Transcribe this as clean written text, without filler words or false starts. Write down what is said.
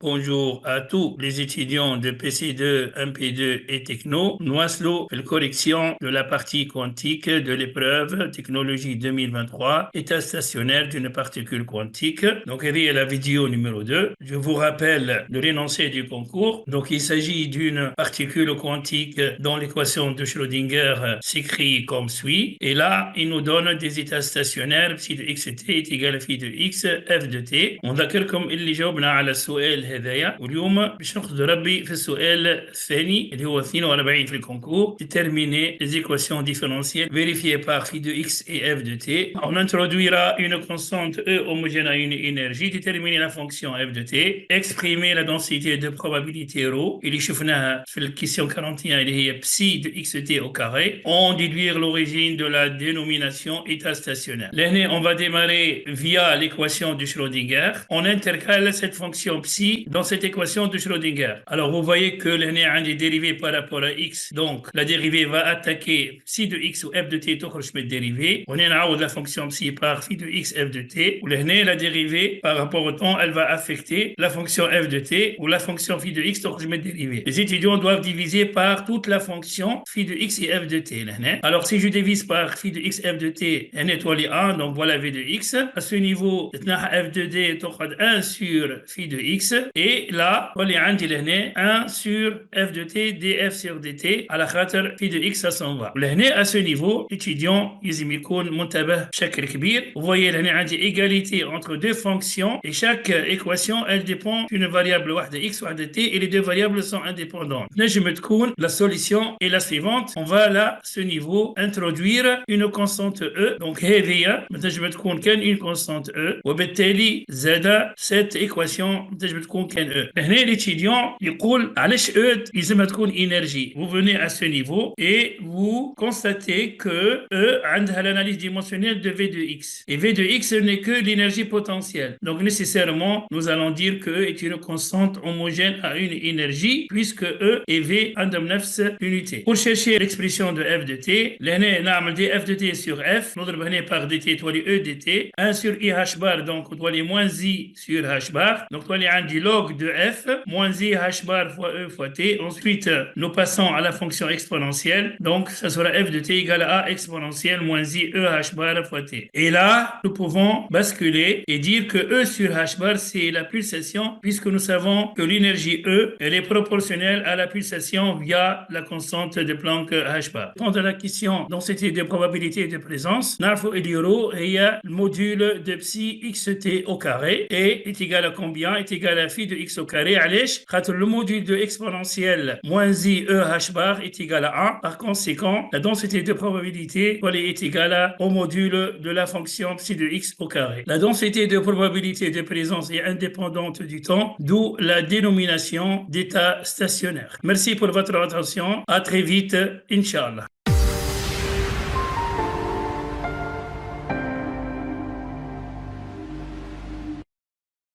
Bonjour à tous les étudiants de PC2, MP2 et Techno. Noislo fait la correction de la partie quantique de l'épreuve Technologie 2023, état stationnaire d'une particule quantique. Donc, il y a la vidéo numéro 2. Je vous rappelle le l'énoncé du concours. Donc, il s'agit d'une particule quantique dont l'équation de Schrödinger s'écrit comme suit. Et là, il nous donne des états stationnaires. Psi de x t est égal à phi de x f de t. On ذكركم اللي جاوبنا على السؤال هذايا، واليوم باش ناخذ ربي في السؤال الثاني اللي هو 42 في الكونكور. Déterminer les équations différentielles vérifiées par phi de x et f de t. On introduira une constante E homogène à une énergie, déterminer la fonction f de t, exprimer la densité de probabilité ρ اللي شفناها في الكيسيون 41 اللي هي psi de x t au carré. On déduire l'origine de la dénomination état stationnaire. L'année, on va démarrer via l'équation de Schrödinger. On intercale cette fonction psi dans cette équation de Schrödinger. Alors, vous voyez que l'année a des dérivés par rapport à x. Donc, la dérivée va attaquer psi de x ou f de t تخرج من dérivée. On a la fonction psi par phi de x f de t. Ou l'année, la dérivée par rapport au temps, elle va affecter la fonction f de t ou la fonction phi de x تخرج من dérivée. Les étudiants doivent diviser par toute la fonction phi de x et f de t. Alors, si je divise par phi de x f de t, n étoile 1, donc voilà v de x. À ce niveau, f de t تاخذ 1 sur phi de x. Et là, on عندي لهنا 1 sur f de t df sur dt على خاطر phi de x ça s'en va. لهنا à ce niveau, l'étudiant لازم يكون منتبه بشكل كبير. Vous voyez لهنا عندي égalité entre deux fonctions et chaque équation elle dépend d'une variable واحدة x واحدة t et les deux variables sont indépendantes. نجم تكون la solution est la suivante. On va là, à ce niveau, introduire une constante e. Donc هذه نجم تكون كان une constante e وبالتالي زاد cette équation نجم تكون كان e. هنا l'étudiant يقول علاش e لازم تكون énergie. Vous venez à ce niveau et vous constatez que e عندها l'analyse dimensionnelle de v de x. Et v de x n'est que l'énergie potentielle. Donc nécessairement, nous allons dire que e est une constante homogène à une énergie puisque e et v عندهم نفس unité. Pour chercher l'expression de f de t, لهنا نعمل df de t sur f, نضرب هنا par dt تولي e dt, 1 sur i h bar donc تولي moins i sur h bar. Donc تولي عندي log de f moins i h bar fois e fois t. Ensuite, nous passons à la fonction exponentielle. Donc ça sera f de t égale à a exponentielle moins i e h bar fois t. Et là, nous pouvons basculer et dire que e sur h bar c'est la pulsation puisque nous savons que l'énergie e elle est proportionnelle à la pulsation via la constante de Planck h bar. Pour la question densité de probabilité de présence, نعرفوا اللي ρ هي le module de psi xt au carré et est égal à combien? Est égal à phi de x au carré. علاش؟ خاطر le module de exponentielle moins i e h bar est égal à 1. Par conséquent, la densité de probabilité est égale au module de la fonction psi de x au carré. La densité de probabilité de présence est indépendante du temps, d'où la dénomination d'état stationnaire. Merci pour votre attention. À très vite, Inch'Allah.